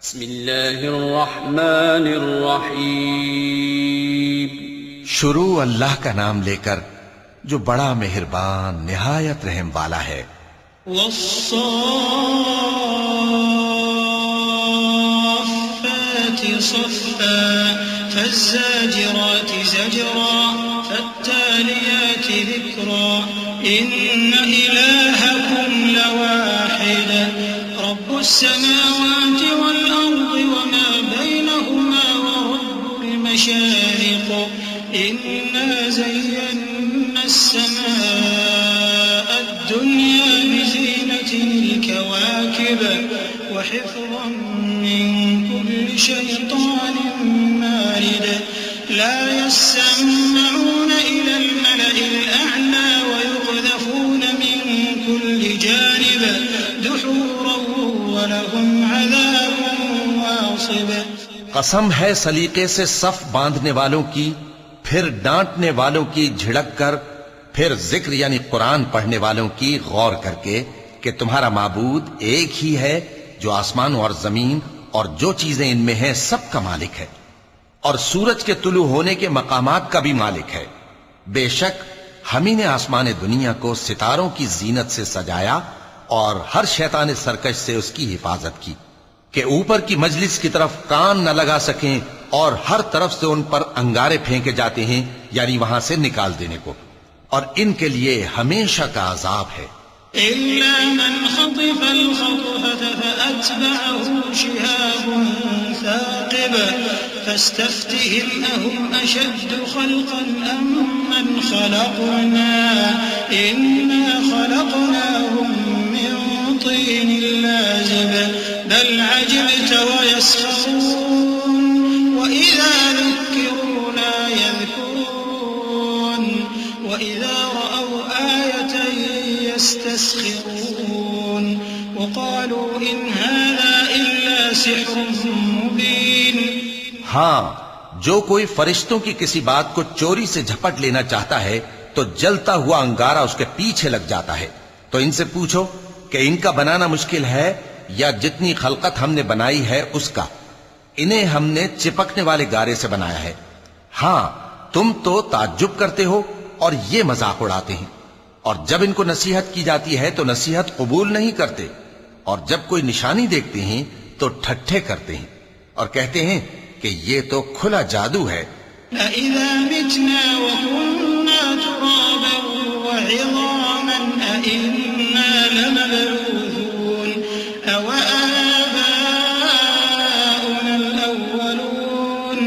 بسم اللہ الرحمن الرحیم. شروع اللہ کا نام لے کر جو بڑا مہربان نہایت رحم والا ہے. والصافات صفا فالزاجرات زجرا فالتاليات ذكرا إن إلهكم لواحد رب السماوات والأرض وما بينهما ورب المشارق إنا زينا السماء الدنيا بزينة الكواكب وحفظا من كل شيطان مارد لا يسمعون إلى الملأ الأعلى ويقذفون من كل جانب دحورا ولهم عذاب واصب. قسم ہے سلیقے سے صف باندھنے والوں کی، پھر ڈانٹنے والوں کی جھڑک کر، پھر ذکر یعنی قرآن پڑھنے والوں کی غور کر کے کہ تمہارا معبود ایک ہی ہے جو آسمان اور زمین اور جو چیزیں ان میں ہیں سب کا مالک ہے، اور سورج کے طلوع ہونے کے مقامات کا بھی مالک ہے. بے شک ہم ہی نے آسمان دنیا کو ستاروں کی زینت سے سجایا اور ہر شیطان سرکش سے اس کی حفاظت کی کہ اوپر کی مجلس کی طرف کان نہ لگا سکیں اور ہر طرف سے ان پر انگارے پھینکے جاتے ہیں یعنی وہاں سے نکال دینے کو، اور ان کے لیے ہمیشہ کا عذاب ہے. إلا من خطف الخطفة فأتبعه شهاب ثاقب فاستفتهم أهم أشد خلقا أم من خلقنا إنا خلقناهم من طين لازب بل عجبت ويسخرون وإذا ذكروا لا يذكرون وإذا رأوا آية يستسخرون وقالوا إن هذا إلا سحر مبين. ہاں، جو کوئی فرشتوں کی کسی بات کو چوری سے جھپٹ لینا چاہتا ہے تو جلتا ہوا انگارہ اس کے پیچھے لگ جاتا ہے. تو ان سے پوچھو کہ ان کا بنانا مشکل ہے یا جتنی خلقت ہم نے بنائی ہے اس کا. انہیں ہم نے چپکنے والے گارے سے بنایا ہے. ہاں، تم تو تعجب کرتے ہو اور یہ مذاق اڑاتے ہیں، اور جب ان کو نصیحت کی جاتی ہے تو نصیحت قبول نہیں کرتے، اور جب کوئی نشانی دیکھتے ہیں تو ٹھٹھے کرتے ہیں اور کہتے ہیں کہ یہ تو کھلا جادو ہے. أَإِذَا مِتْنَا وَكُنَّا تُرَابًا وَعِظَامًا أَإِنَّا لَمَبْعُوثُونَ أَوَآبَاؤُنَا الْأَوَّلُونَ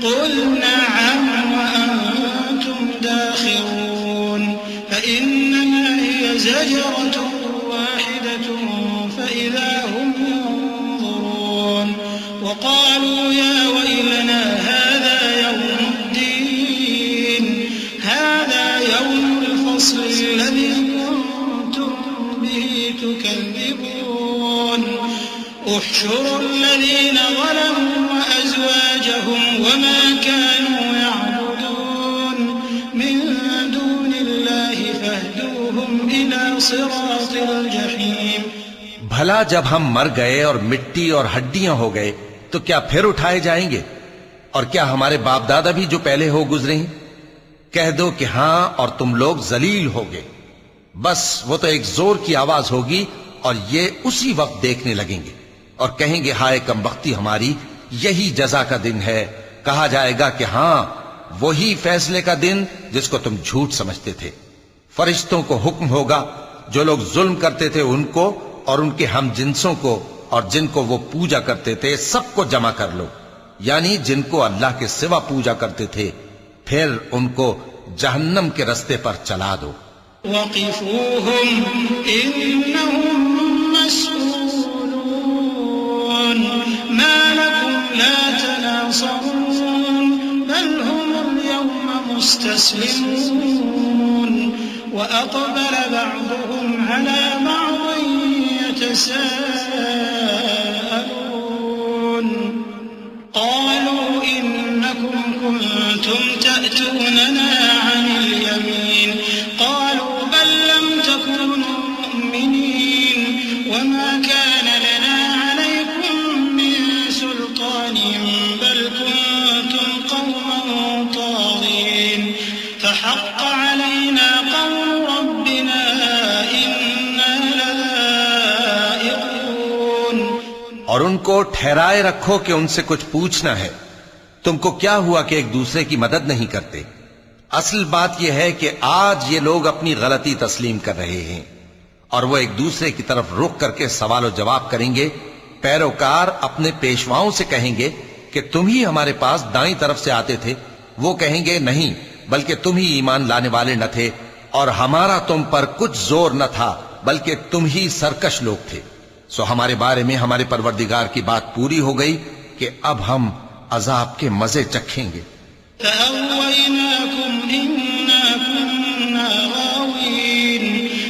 قُلْ نَعَمْ وَأَنْتُمْ دَاخِرُونَ فَإِنَّمَا هِيَ زَجْرَةٌ وَاحِدَةٌ فَإِذَا هُمْ يَنظُرُونَ وَقَالُوا يَا وَيْلَنَا هَذَا يَوْمُ الدِّينِ هَذَا يَوْمُ الْفَصْلِ الَّذِي كُنتُم بِهِ تُكَذِّبُونَ احشروا الَّذِينَ ظَلَمُوا وَأَزْوَاجَهُمْ وَمَا كَانُوا يَعْبُدُونَ مِن دُونِ اللَّهِ فَاهْدُوهُمْ إِلَى صِرَاطِ الْجَحِيمِ. بھلا جب ہم مر گئے اور مٹی اور ہڈیاں ہو گئے تو کیا پھر اٹھائے جائیں گے؟ اور کیا ہمارے باپ دادا بھی جو پہلے ہو گزرے ہیں؟ کہہ دو کہ ہاں اور تم لوگ ذلیل ہوگے. بس وہ تو ایک زور کی آواز ہوگی اور یہ اسی وقت دیکھنے لگیں گے اور کہیں گے ہائے کمبختی ہماری، یہی جزا کا دن ہے. کہا جائے گا کہ ہاں وہی فیصلے کا دن جس کو تم جھوٹ سمجھتے تھے. فرشتوں کو حکم ہوگا جو لوگ ظلم کرتے تھے ان کو اور ان کے ہم جنسوں کو اور جن کو وہ پوجا کرتے تھے سب کو جمع کر لو، یعنی جن کو اللہ کے سوا پوجا کرتے تھے، پھر ان کو جہنم کے رستے پر چلا دو. وقفوهم إنهم مسؤولون ما لكم لا تناصرون بل هم اليوم مستسلمون وأقبل بعضهم على بعض يتساءلون قالوا إنكم كنتم تأتوننا عن اليمين قالوا بل لم تكونوا مؤمنين وما كان لنا عليكم من اور ان کو ٹھہرائے رکھو کہ ان سے کچھ پوچھنا ہے۔ تم کو کیا ہوا کہ ایک دوسرے کی مدد نہیں کرتے؟ اصل بات یہ ہے کہ آج یہ لوگ اپنی غلطی تسلیم کر رہے ہیں اور وہ ایک دوسرے کی طرف رخ کر کے سوال و جواب کریں گے۔ پیروکار اپنے پیشواؤں سے کہیں گے کہ تم ہی ہمارے پاس دائیں طرف سے آتے تھے۔ وہ کہیں گے نہیں، بلکہ تم ہی ایمان لانے والے نہ تھے اور ہمارا تم پر کچھ زور نہ تھا، بلکہ تم ہی سرکش لوگ تھے۔ سو ہمارے بارے میں ہمارے پروردگار کی بات پوری ہو گئی کہ اب ہم عذاب کے مزے چکھیں گے۔ فأغويناكم إنا كنا غاوين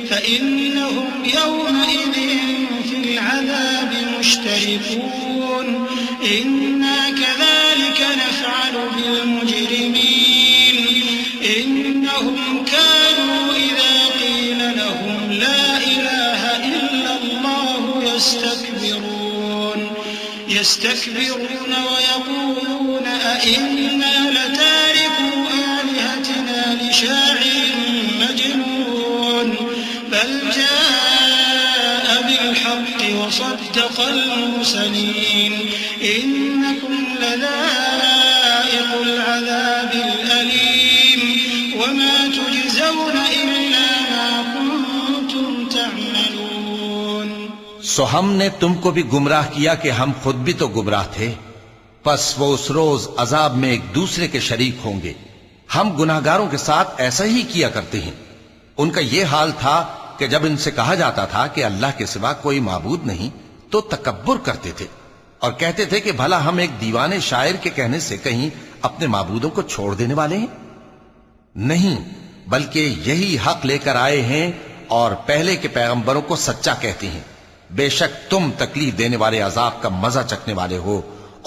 فإنهم يومئذ في العذاب مشتركون إنا كذلك نفعل بالمجرمين إنهم كانوا إذا قيل لهم لا إله إلا الله يستكبرون ويقولون أئنا لتاركو آلهتنا لشاعر مجنون بل جاء بالحق وصدق المرسلين إنكم لذائق العذاب الأليم وما تجزون إلا ما كنتم تعملون۔ سو ہم نے تم کو بھی گمراہ کیا کہ ہم خود بھی تو گمراہ تھے، پس وہ اس روز عذاب میں ایک دوسرے کے شریک ہوں گے۔ ہم گناہگاروں کے ساتھ ایسا ہی کیا کرتے ہیں۔ ان کا یہ حال تھا کہ جب ان سے کہا جاتا تھا کہ اللہ کے سوا کوئی معبود نہیں تو تکبر کرتے تھے اور کہتے تھے کہ بھلا ہم ایک دیوانے شاعر کے کہنے سے کہیں اپنے معبودوں کو چھوڑ دینے والے ہیں؟ نہیں، بلکہ یہی حق لے کر آئے ہیں اور پہلے کے پیغمبروں کو سچا کہتے ہیں۔ بے شک تم تکلیف دینے والے عذاب کا مزہ چکھنے والے ہو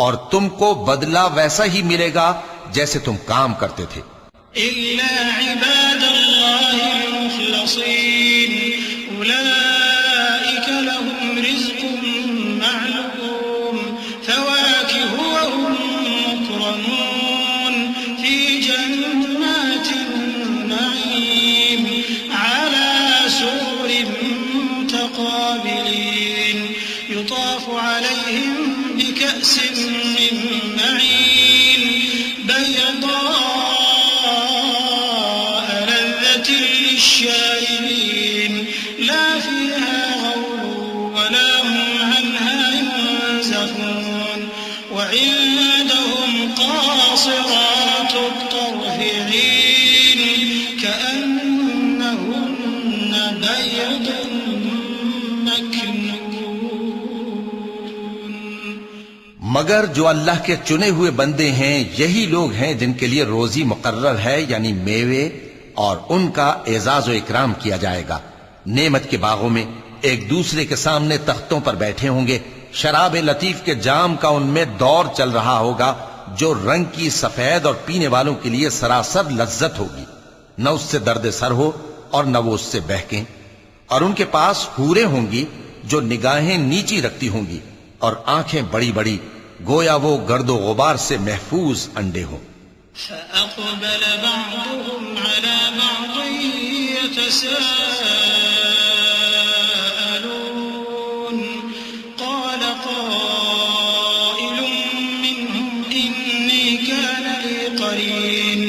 اور تم کو بدلہ ویسا ہی ملے گا جیسے تم کام کرتے تھے۔ إلا عباد الله المخلصين أولئك لهم رزق معلوم فواكه وهم مكرمون في جنات النعيم على سرر متقابلين يطاف عليهم بكأس من معين بيضاء للشاربين لا فيها غول ولا هم عنها ينزفون وعندهم قاصرات الطرف عين كأنهن بيض مكنون۔ مگر جو اللہ کے چنے ہوئے بندے ہیں یہی لوگ ہیں جن کے لیے روزی مقرر ہے، یعنی میوے، اور ان کا اعزاز و اکرام کیا جائے گا۔ نعمت کے باغوں میں ایک دوسرے کے سامنے تختوں پر بیٹھے ہوں گے، شراب لطیف کے جام کا ان میں دور چل رہا ہوگا جو رنگ کی سفید اور پینے والوں کے لیے سراسر لذت ہوگی، نہ اس سے درد سر ہو اور نہ وہ اس سے بہکیں۔ اور ان کے پاس حوریں ہوں گی جو نگاہیں نیچی رکھتی ہوں گی اور آنکھیں بڑی بڑی، گویا وہ گرد و غبار سے محفوظ انڈے ہوں۔ فأقبل بعضهم على بعض يتساءلون قال قائل منهم إني كان لي قرين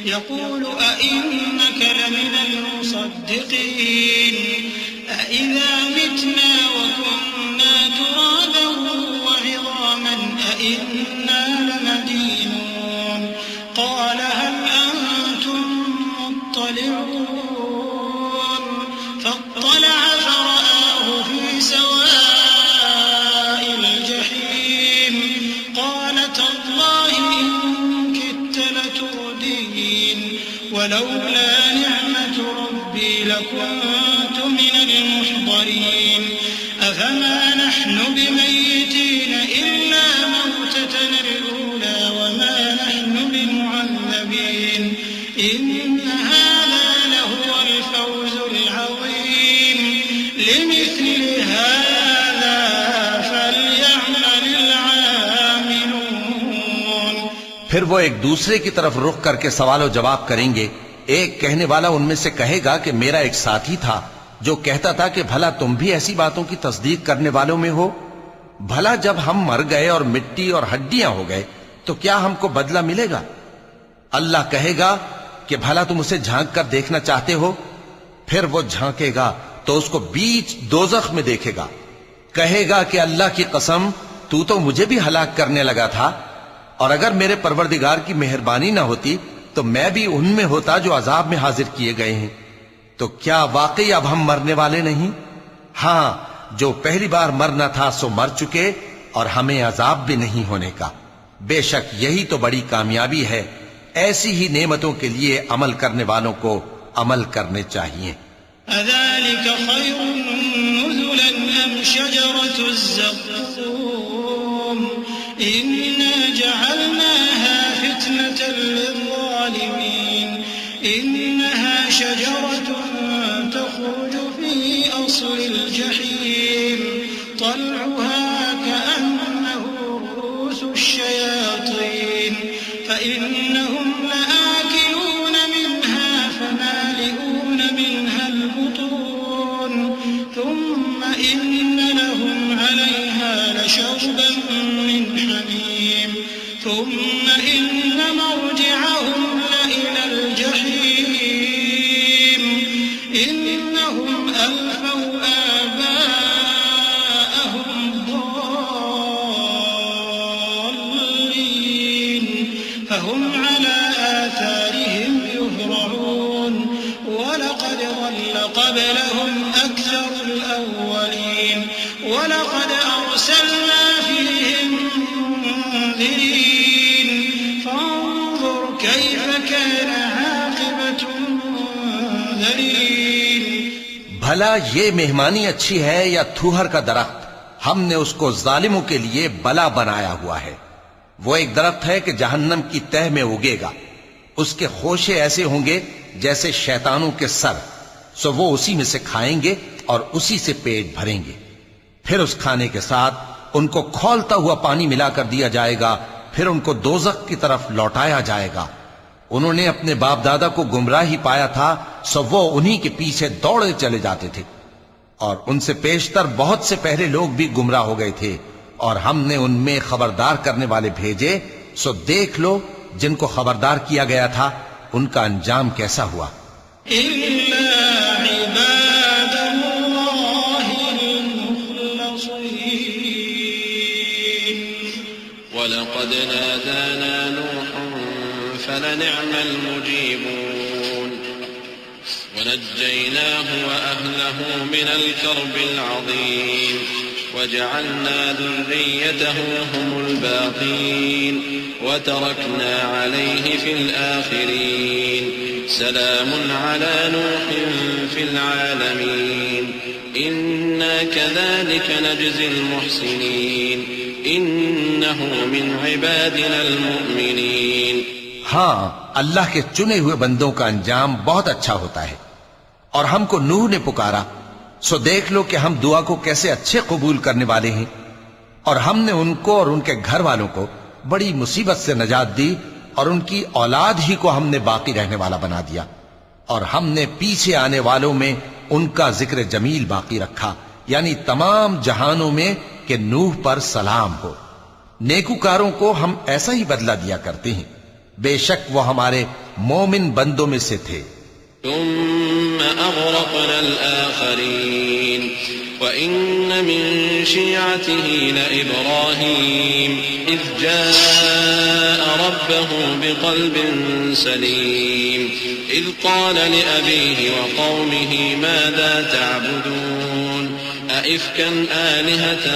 يقول أئنك لمن المصدقين أئذا متنا وكنا ترابا وعظاما أئنا لمدينون قال هل أنتم مطلعون فاطلع فرآه في سواء الجحيم قال تالله إن كدت لتردين ولولا نعمة ربي لكنت من المحضرين أفما نحن بميتين إلا موتتنا الأولى وما نحن بمعذبين إن هذا لهو الفوز العظيم لمثل هذا فليعمل العاملون۔ پھر وہ ایک دوسرے کی طرف رخ کر کے سوال و جواب کریں گے۔ ایک کہنے والا ان میں سے کہے گا کہ میرا ایک ساتھی تھا جو کہتا تھا کہ بھلا تم بھی ایسی باتوں کی تصدیق کرنے والوں میں ہو؟ بھلا جب ہم مر گئے اور مٹی اور ہڈیاں ہو گئے تو کیا ہم کو بدلہ ملے گا؟ اللہ کہے گا کہ بھلا تم اسے جھانک کر دیکھنا چاہتے ہو؟ پھر وہ جھانکے گا تو اس کو بیچ دوزخ میں دیکھے گا، کہے گا کہ اللہ کی قسم تو مجھے بھی ہلاک کرنے لگا تھا، اور اگر میرے پروردگار کی مہربانی نہ ہوتی تو میں بھی ان میں ہوتا جو عذاب میں حاضر کیے گئے ہیں۔ تو کیا واقعی اب ہم مرنے والے نہیں؟ ہاں، جو پہلی بار مرنا تھا سو مر چکے، اور ہمیں عذاب بھی نہیں ہونے کا۔ بے شک یہی تو بڑی کامیابی ہے۔ ایسی ہی نعمتوں کے لیے عمل کرنے والوں کو عمل کرنے چاہیے۔ أذلك خير نزلا أم شجرة الزقوم إنا جعلناها فتنة للظالمين إنها شجرة تخرج في أصل الجحيم طلعها كأنه رؤوس الشياطين فإنهم لآكلون منها فمالئون منها البطون ثم إن لهم عليها لشوبا من حميم ثم إن مرجعهم لإلى الجحيم إنهم ألفوا آباءهم ضالين فهم على آثارهم يهرعون ولقد ضل قبلهم أكثر الأولين ولقد أرسلنا فيهم منذرين فانظر كيف كان عاقبة المنذرين۔ بھلا یہ مہمانی اچھی ہے یا تھوہر کا درخت؟ ہم نے اس کو ظالموں کے لیے بلا بنایا ہوا ہے۔ وہ ایک درخت ہے کہ جہنم کی تہ میں اگے گا، اس کے خوشے ایسے ہوں گے جیسے شیطانوں کے سر، سو وہ اسی میں سے کھائیں گے اور اسی سے پیٹ بھریں گے۔ پھر اس کھانے کے ساتھ ان کو کھولتا ہوا پانی ملا کر دیا جائے گا، پھر ان کو دوزخ کی طرف لوٹایا جائے گا۔ انہوں نے اپنے باپ دادا کو گمراہی پایا تھا، سو وہ انہی کے پیچھے دوڑے چلے جاتے تھے، اور ان سے پیشتر بہت سے پہلے لوگ بھی گمراہ ہو گئے تھے، اور ہم نے ان میں خبردار کرنے والے بھیجے، سو دیکھ لو جن کو خبردار کیا گیا تھا ان کا انجام کیسا ہوا۔ إلا عباد الله المخلصين ولقد نادانا نوح فلنعم المجيبون ونجيناه وأهله من الكرب العظيم وجعلنا ذريته هم الباقين وتركنا عليه في الآخرين سلام على نوح في العالمين إنا كذلك نجزي المحسنين إنه من عبادنا المؤمنين۔ ہاں، اللہ کے چنے ہوئے بندوں کا انجام بہت اچھا ہوتا ہے۔ اور ہم کو نوح نے پکارا، سو دیکھ لو کہ ہم دعا کو کیسے اچھے قبول کرنے والے ہیں، اور ہم نے ان کو اور ان کے گھر والوں کو بڑی مصیبت سے نجات دی، اور ان کی اولاد ہی کو ہم نے باقی رہنے والا بنا دیا، اور ہم نے پیچھے آنے والوں میں ان کا ذکر جمیل باقی رکھا، یعنی تمام جہانوں میں کہ نوح پر سلام ہو۔ نیکوکاروں کو ہم ایسا ہی بدلہ دیا کرتے ہیں، بے شک وہ ہمارے مومن بندوں میں سے تھے۔ ثم أغرقنا الآخرين وإن من شيعته لإبراهيم إذ جاء ربه بقلب سليم إذ قال لأبيه وقومه ماذا تعبدون أئفكا آلهة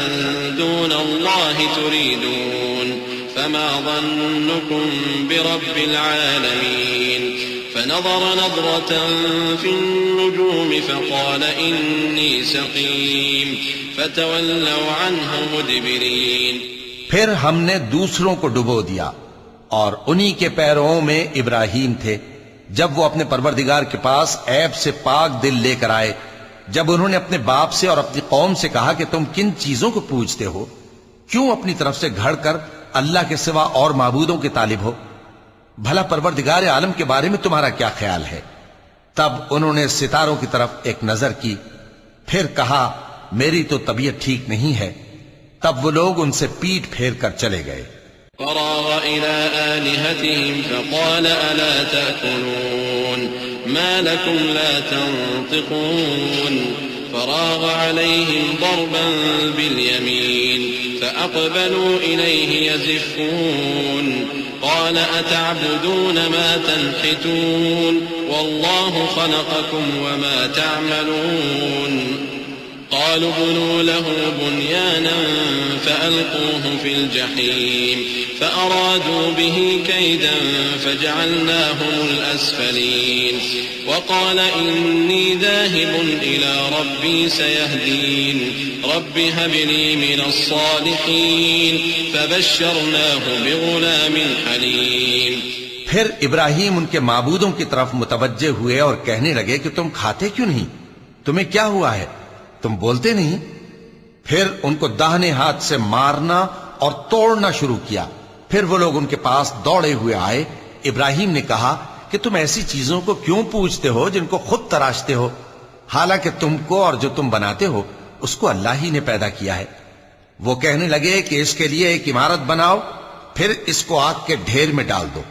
دون الله تريدون فما ظنكم برب العالمين فنظر نظرة في النجوم فقال إني سقيم فتولوا عنه مدبرين۔ پھر ہم نے دوسروں کو ڈبو دیا، اور انہی کے پیروں میں ابراہیم تھے جب وہ اپنے پروردگار کے پاس عیب سے پاک دل لے کر آئے، جب انہوں نے اپنے باپ سے اور اپنی قوم سے کہا کہ تم کن چیزوں کو پوجتے ہو؟ کیوں اپنی طرف سے گھڑ کر اللہ کے سوا اور معبودوں کے طالب ہو؟ بھلا پروردگار عالم کے بارے میں تمہارا کیا خیال ہے؟ تب انہوں نے ستاروں کی طرف ایک نظر کی، پھر کہا میری تو طبیعت ٹھیک نہیں ہے، تب وہ لوگ ان سے پیٹ پھیر کر چلے گئے۔ فراغ إلى آلهتهم فقال ألا تأكلون ما لكم لا تنطقون فراغ عليهم ضربا باليمين فأقبلوا إليه يزفون قال أتعبدون ما تنحتون والله خلقكم وما تعملون قالوا ابنوا له بنيانا فألقوه في الجحيم فأرادوا به كيدا فجعلناهم الأسفلين وقال إني ذاهب إلى ربي سيهدين رب هب لي من الصالحين فبشرناه بغلام حليم۔ پھر ابراہیم ان کے معبودوں کی طرف متوجہ ہوئے اور کہنے لگے کہ تم کھاتے کیوں نہیں؟ تمہیں کیا ہوا ہے؟ تم بولتے نہیں؟ پھر ان کو داہنے ہاتھ سے مارنا اور توڑنا شروع کیا۔ پھر وہ لوگ ان کے پاس دوڑے ہوئے آئے۔ ابراہیم نے کہا کہ تم ایسی چیزوں کو کیوں پوجتے ہو جن کو خود تراشتے ہو، حالانکہ تم کو اور جو تم بناتے ہو اس کو اللہ ہی نے پیدا کیا ہے۔ وہ کہنے لگے کہ اس کے لیے ایک عمارت بناؤ، پھر اس کو آگ کے ڈھیر میں ڈال دو۔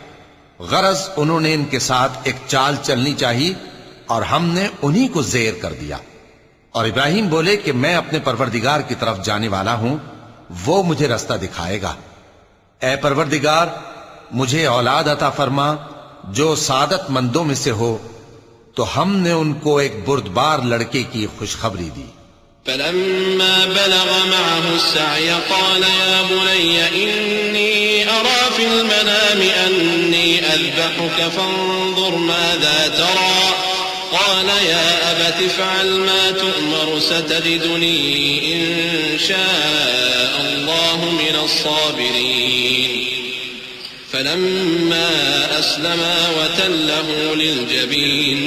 غرض انہوں نے ان کے ساتھ ایک چال چلنی چاہی اور ہم نے انہی کو زیر کر دیا۔ اور ابراہیم بولے کہ میں اپنے پروردگار کی طرف جانے والا ہوں، وہ مجھے رستہ دکھائے گا۔ اے پروردگار، مجھے اولاد عطا فرما جو سعادت مندوں میں سے ہو۔ تو ہم نے ان کو ایک بردبار لڑکے کی خوشخبری دی۔ فلما بلغ معه السعي قال يا بني إني أرى في المنام أني أذبحك فانظر ماذا ترى قال يا أبت افعل ما تؤمر ستجدني إن شاء الله من الصابرين فلما أسلما وتله للجبين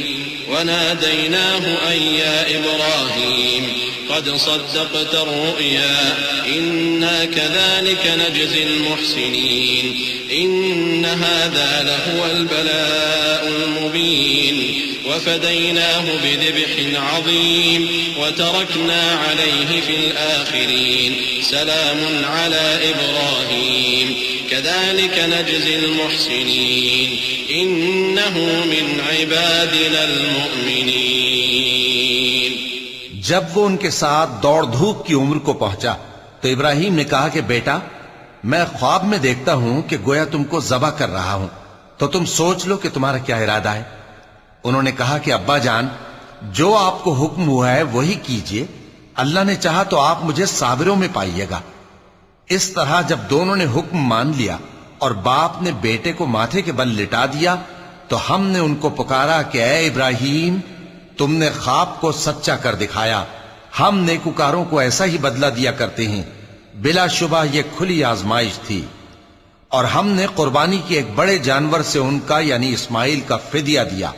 وناديناه أن يا إبراهيم قد صدقت الرؤيا إنا كذلك نجزي المحسنين إن هذا لهو البلاء المبين وفديناه بذبح عظيم وتركنا عليه في الآخرين سلام على إبراهيم كذلك نجزي المحسنين إنه من عبادنا المؤمنين۔ جب وہ ان کے ساتھ دوڑ دھوپ کی عمر کو پہنچا تو ابراہیم نے کہا کہ بیٹا، میں خواب میں دیکھتا ہوں کہ گویا تم کو ذبح کر رہا ہوں، تو تم سوچ لو کہ تمہارا کیا ارادہ ہے۔ انہوں نے کہا کہ ابا جان، جو آپ کو حکم ہوا ہے وہی کیجئے، اللہ نے چاہا تو آپ مجھے صابروں میں پائیے گا۔ اس طرح جب دونوں نے حکم مان لیا اور باپ نے بیٹے کو ماتھے کے بل لٹا دیا تو ہم نے ان کو پکارا کہ اے ابراہیم، تم نے خواب کو سچا کر دکھایا، ہم نیکوکاروں کو ایسا ہی بدلہ دیا کرتے ہیں، بلا شبہ یہ کھلی آزمائش تھی۔ اور ہم نے قربانی کی ایک بڑے جانور سے ان کا یعنی اسماعیل کا فدیہ دیا،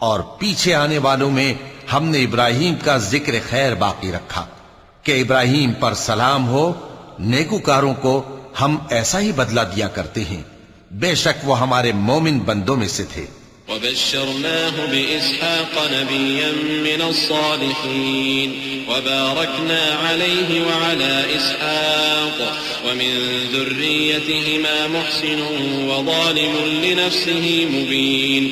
اور پیچھے آنے والوں میں ہم نے ابراہیم کا ذکر خیر باقی رکھا کہ ابراہیم پر سلام ہو، نیکوکاروں کو ہم ایسا ہی بدلہ دیا کرتے ہیں، بے شک وہ ہمارے مومن بندوں میں سے تھے۔ وبشرناه بإسحاق نبيا من الصالحين وباركنا عليه وعلى إسحاق ومن ذريتهما محسن وظالم لنفسه مبين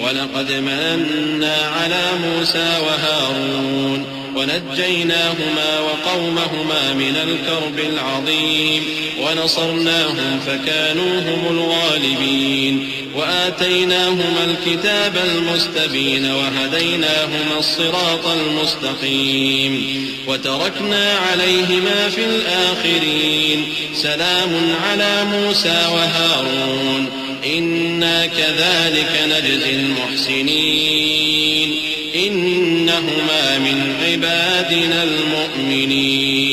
ولقد مننا على موسى وهارون ونجيناهما وقومهما من الكرب العظيم ونصرناهم فكانوا هم الغالبين وآتيناهما الكتاب المستبين وهديناهما الصراط المستقيم وتركنا عليهما في الآخرين سلام على موسى وهارون إنا كذلك نجزي المحسنين إنهما من عبادنا المؤمنين۔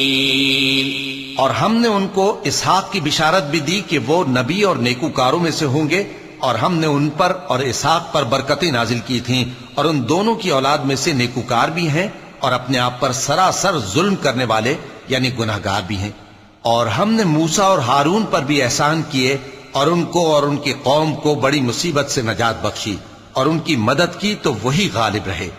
اور ہم نے ان کو اسحاق کی بشارت بھی دی کہ وہ نبی اور نیکوکاروں میں سے ہوں گے، اور ہم نے ان پر اور اسحاق پر برکتیں نازل کی تھیں، اور ان دونوں کی اولاد میں سے نیکوکار بھی ہیں اور اپنے آپ پر سراسر ظلم کرنے والے یعنی گناہگار بھی ہیں۔ اور ہم نے موسیٰ اور ہارون پر بھی احسان کیے اور ان کو اور ان کی قوم کو بڑی مصیبت سے نجات بخشی اور ان کی مدد کی تو وہی غالب رہے۔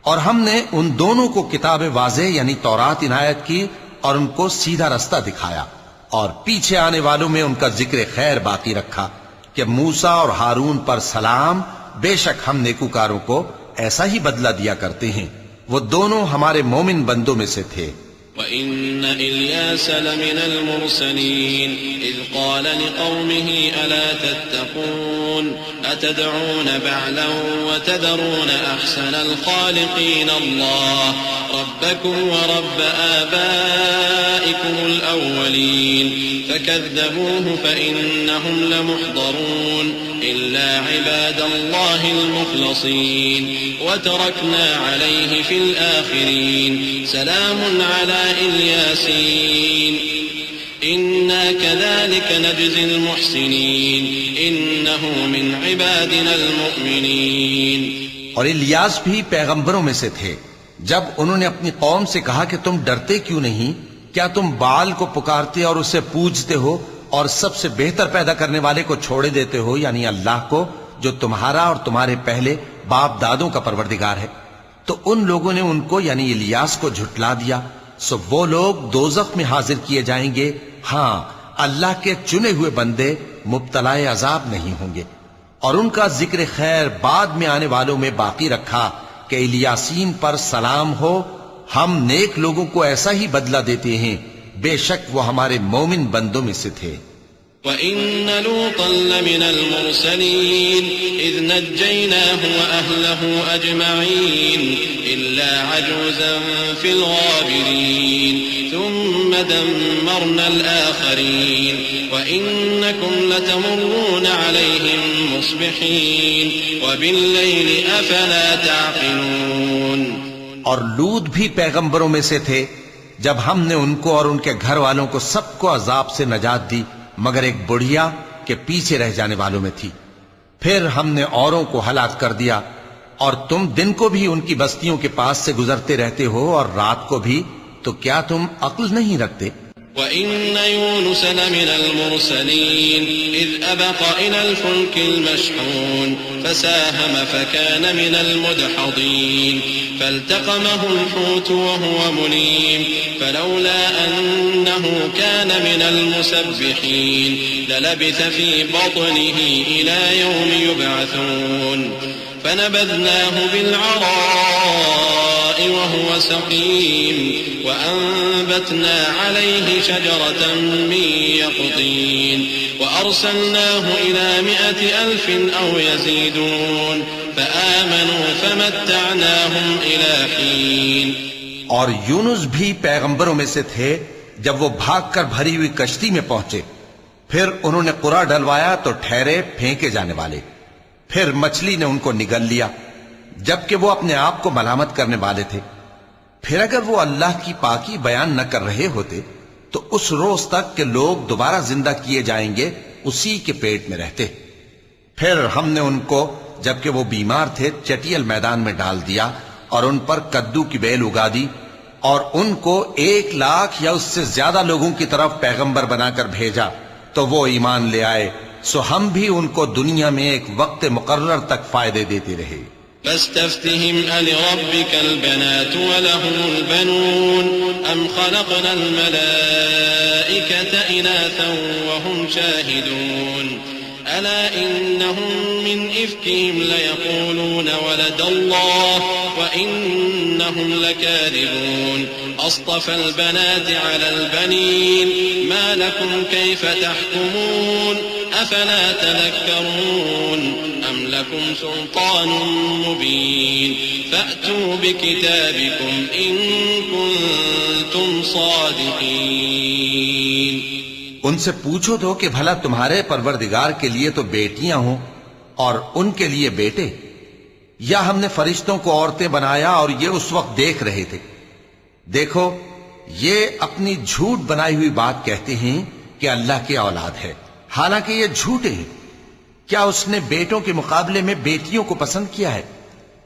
اور ہم نے ان دونوں کو کتاب واضح یعنی تورات عنایت کی اور ان کو سیدھا رستہ دکھایا، اور پیچھے آنے والوں میں ان کا ذکر خیر باقی رکھا کہ موسیٰ اور ہارون پر سلام، بے شک ہم نیکوکاروں کو ایسا ہی بدلہ دیا کرتے ہیں، وہ دونوں ہمارے مومن بندوں میں سے تھے۔ وَإِنَّ إِلْيَاسَ لَمِنَ الْمُرْسَلِينَ إِذْ قَالَ لِقَوْمِهِ أَلَا تَتَّقُونَ أَتَدْعُونَ بَعْلًا وَتَذَرُونَ أَحْسَنَ الْخَالِقِينَ اللَّهَ رَبَّكُمْ وَرَبَّ آبَائِكُمُ الْأَوَّلِينَ فَكَذَّبُوهُ فَإِنَّهُمْ لَمُحْضَرُونَ إِلَّا عِبَادَ اللَّهِ الْمُخْلَصِينَ وَتَرَكْنَا عَلَيْهِ فِي الْآخِرِينَ سلام على الياسين إنا كذلك نجزي المحسنين إنه من عبادنا المؤمنين۔ اور الیاس بھی پیغمبروں میں سے تھے۔ جب انہوں نے اپنی قوم سے کہا کہ تم ڈرتے کیوں نہیں، کیا تم بال کو پکارتے اور اسے پوجتے ہو اور سب سے بہتر پیدا کرنے والے کو چھوڑے دیتے ہو، یعنی اللہ کو، جو تمہارا اور تمہارے پہلے باپ دادوں کا پروردگار ہے؟ تو ان لوگوں نے ان کو یعنی الیاس کو جھٹلا دیا، سو وہ لوگ دوزخ میں حاضر کیے جائیں گے، ہاں اللہ کے چنے ہوئے بندے مبتلا عذاب نہیں ہوں گے۔ اور ان کا ذکر خیر بعد میں آنے والوں میں باقی رکھا کہ الیاسین پر سلام ہو، ہم نیک لوگوں کو ایسا ہی بدلہ دیتے ہیں، بے شک وہ ہمارے مومن بندوں میں سے تھے۔ وَإِنَّ لُوطًا لَّمِنَ الْمُرْسَلِينَ إِذْ نَجَّيْنَاهُ وَأَهْلَهُ أَجْمَعِينَ إِلَّا عَجُوزًا فِي الْغَابِرِينَ ثُمَّ دَمَّرْنَا الْآخَرِينَ وَإِنَّكُمْ لَتَمُرُّونَ عَلَيْهِمْ مُصْبِحِينَ وَبِاللَّيْلِ أَفَلَا تَعْقِلُونَ۔ اور لوط بھی پیغمبروں میں سے تھے جب ہم نے ان کو اور ان کے گھر والوں کو سب کو عذاب سے نجات دی مگر ایک بڑھیا کہ پیچھے رہ جانے والوں میں تھی، پھر ہم نے اوروں کو ہلاک کر دیا، اور تم دن کو بھی ان کی بستیوں کے پاس سے گزرتے رہتے ہو اور رات کو بھی، تو کیا تم عقل نہیں رکھتے؟ وَإِنَّ يُونُسَ لَمِنَ الْمُرْسَلِينَ إِذْ أَبَقَ إِلَى الْفُلْكِ الْمَشْحُونِ فَسَاهَمَ فَكَانَ مِنَ الْمُدْحَضِينَ فَالْتَقَمَهُ الْحُوتُ وَهُوَ مُلِيمٌ فَلَوْلَا أَنَّهُ كَانَ مِنَ الْمُسَبِّحِينَ لَلَبِثَ فِي بَطْنِهِ إِلَى يَوْمِ يُبْعَثُونَ فَنَبَذْنَاهُ بِالْعَرَاءِ وَهُوَ سَقِيمٌ وَأَنبَتْنَا عَلَيْهِ شَجَرَةً مِّن يَقْطِينٍ وَأَرْسَلْنَاهُ إِلَى 100,000 أَوْ يَزِيدُونَ فَآمَنُوا فَمَتَّعْنَاهُمْ إِلَى حِينٍ۔ اور یونس بھی پیغمبروں میں سے تھے جب وہ بھاگ کر بھری ہوئی کشتی میں پہنچے، پھر انہوں نے قرعہ ڈلوایا تو ٹھہرے پھینکے جانے والے، پھر مچھلی نے ان کو نگل لیا جبکہ وہ اپنے آپ کو ملامت کرنے والے تھے۔ پھر اگر وہ اللہ کی پاکی بیان نہ کر رہے ہوتے تو اس روز تک کہ لوگ دوبارہ زندہ کیے جائیں گے اسی کے پیٹ میں رہتے۔ پھر ہم نے ان کو جبکہ وہ بیمار تھے چٹیل میدان میں ڈال دیا اور ان پر کدو کی بیل اگا دی، اور ان کو 1,00,000 یا اس سے زیادہ لوگوں کی طرف پیغمبر بنا کر بھیجا تو وہ ایمان لے آئے، سو ہم بھی ان کو دنیا میں ایک وقت مقرر تک فائدے دیتے رہے۔ فاستفتهم ألربك البنات ولهم البنون أم خلقنا الملائكة إناثا وهم شاهدون ألا إنهم من إفكهم ليقولون ولد الله وإنهم لكاذبون أصطفى البنات على البنين ما لكم كيف تحكمون أفلا تذكرون أم لكم سلطان مبين فأتوا بكتابكم إن كنتم صادقين۔ ان سے پوچھو تو کہ بھلا تمہارے پروردگار کے لیے تو بیٹیاں ہوں اور ان کے لیے بیٹے، یا ہم نے فرشتوں کو عورتیں بنایا اور یہ اس وقت دیکھ رہے تھے؟ دیکھو یہ اپنی جھوٹ بنائی ہوئی بات کہتے ہیں کہ اللہ کی اولاد ہے، حالانکہ یہ جھوٹے ہیں۔ کیا اس نے بیٹوں کے مقابلے میں بیٹیوں کو پسند کیا ہے؟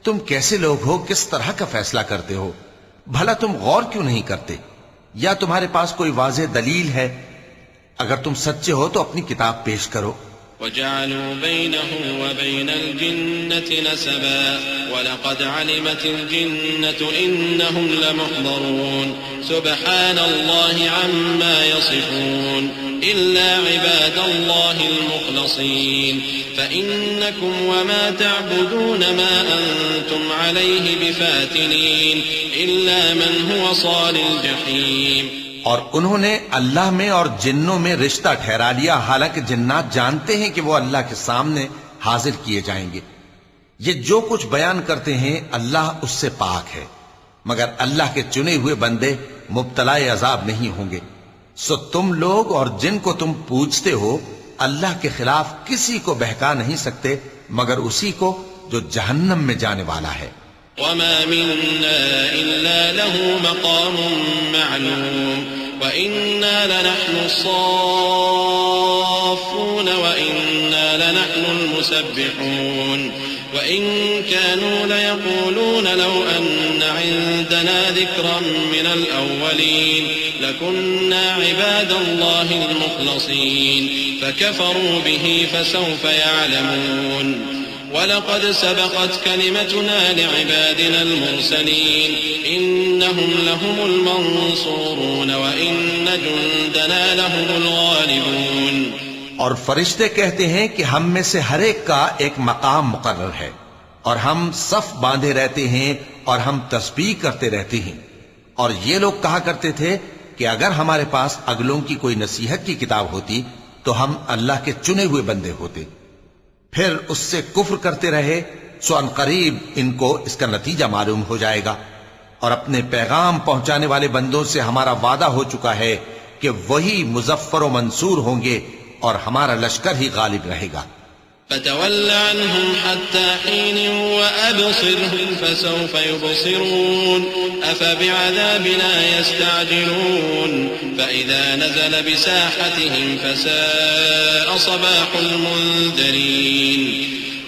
تم کیسے لوگ ہو، کس طرح کا فیصلہ کرتے ہو؟ بھلا تم غور کیوں نہیں کرتے؟ یا تمہارے پاس کوئی واضح دلیل ہے؟ اگر تم سچے ہو تو اپنی کتاب پیش کرو۔ وجعلوا بينه وبين الجنة نسبا ولقد علمت الجنة إنهم لمحضرون سبحان الله عما يصفون إلا عباد الله المخلصين فإنكم وما تعبدون ما أنتم عليه بفاتنين إلا من هو صال الجحيم. اور انہوں نے اللہ میں اور جنوں میں رشتہ ٹھہرا لیا، حالانکہ جنات جانتے ہیں کہ وہ اللہ کے سامنے حاضر کیے جائیں گے. یہ جو کچھ بیان کرتے ہیں اللہ اس سے پاک ہے، مگر اللہ کے چنے ہوئے بندے مبتلا عذاب نہیں ہوں گے. سو تم لوگ اور جن کو تم پوجتے ہو اللہ کے خلاف کسی کو بہکا نہیں سکتے مگر اسی کو جو جہنم میں جانے والا ہے. وما منا إلا له مقام معلوم وإنا لنحن الصافون وإنا لنحن المسبحون وإن كانوا ليقولون لو أن عندنا ذكرا من الأولين لكنا عباد الله المخلصين فكفروا به فسوف يعلمون. وَلَقَدْ سَبَقَتْ كَلِمَتُنَا لِعِبَادِنَا الْمُرْسَلِينَ إِنَّهُمْ لَهُمُ الْمَنْصُورُونَ وَإِنَّ جُنْدَنَا لَهُمُ الْغَالِبُونَ. اور فرشتے کہتے ہیں کہ ہم میں سے ہر ایک کا ایک مقام مقرر ہے اور ہم صف باندھے رہتے ہیں اور ہم تسبیح کرتے رہتے ہیں. اور یہ لوگ کہا کرتے تھے کہ اگر ہمارے پاس اگلوں کی کوئی نصیحت کی کتاب ہوتی تو ہم اللہ کے چنے ہوئے بندے ہوتے. پھر اس سے کفر کرتے رہے، سو ان قریب ان کو اس کا نتیجہ معلوم ہو جائے گا. اور اپنے پیغام پہنچانے والے بندوں سے ہمارا وعدہ ہو چکا ہے کہ وہی مظفر و منصور ہوں گے اور ہمارا لشکر ہی غالب رہے گا. فتول عنهم حتى حين وأبصرهم فسوف يبصرون أفبعذابنا يستعجلون فإذا نزل بساحتهم فساء صباح المنذرين.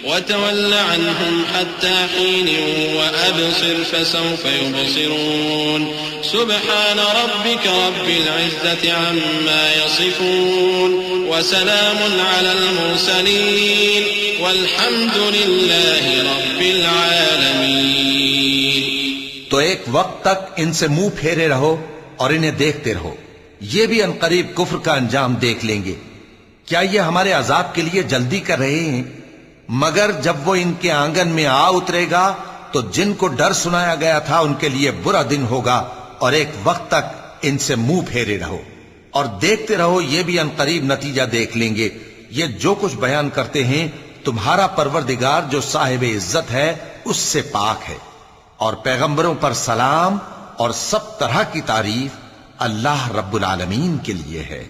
وتول عنهم حتى حين وأبصر فسوف يبصرون سبحان ربك رب العزة عما يصفون وسلام على المرسلين والحمد لله رب العالمين. تو ایک وقت تک ان سے منہ پھیرے رہو اور انہیں دیکھتے رہو، یہ بھی عنقریب کفر کا انجام دیکھ لیں گے. کیا یہ ہمارے عذاب کے لیے جلدی کر رہے ہیں؟ مگر جب وہ ان کے آنگن میں آ اترے گا تو جن کو ڈر سنایا گیا تھا ان کے لیے برا دن ہوگا. اور ایک وقت تک ان سے منہ پھیرے رہو اور دیکھتے رہو، یہ بھی عنقریب نتیجہ دیکھ لیں گے. یہ جو کچھ بیان کرتے ہیں تمہارا پروردگار جو صاحب عزت ہے اس سے پاک ہے. اور پیغمبروں پر سلام اور سب طرح کی تعریف اللہ رب العالمین کے لیے ہے.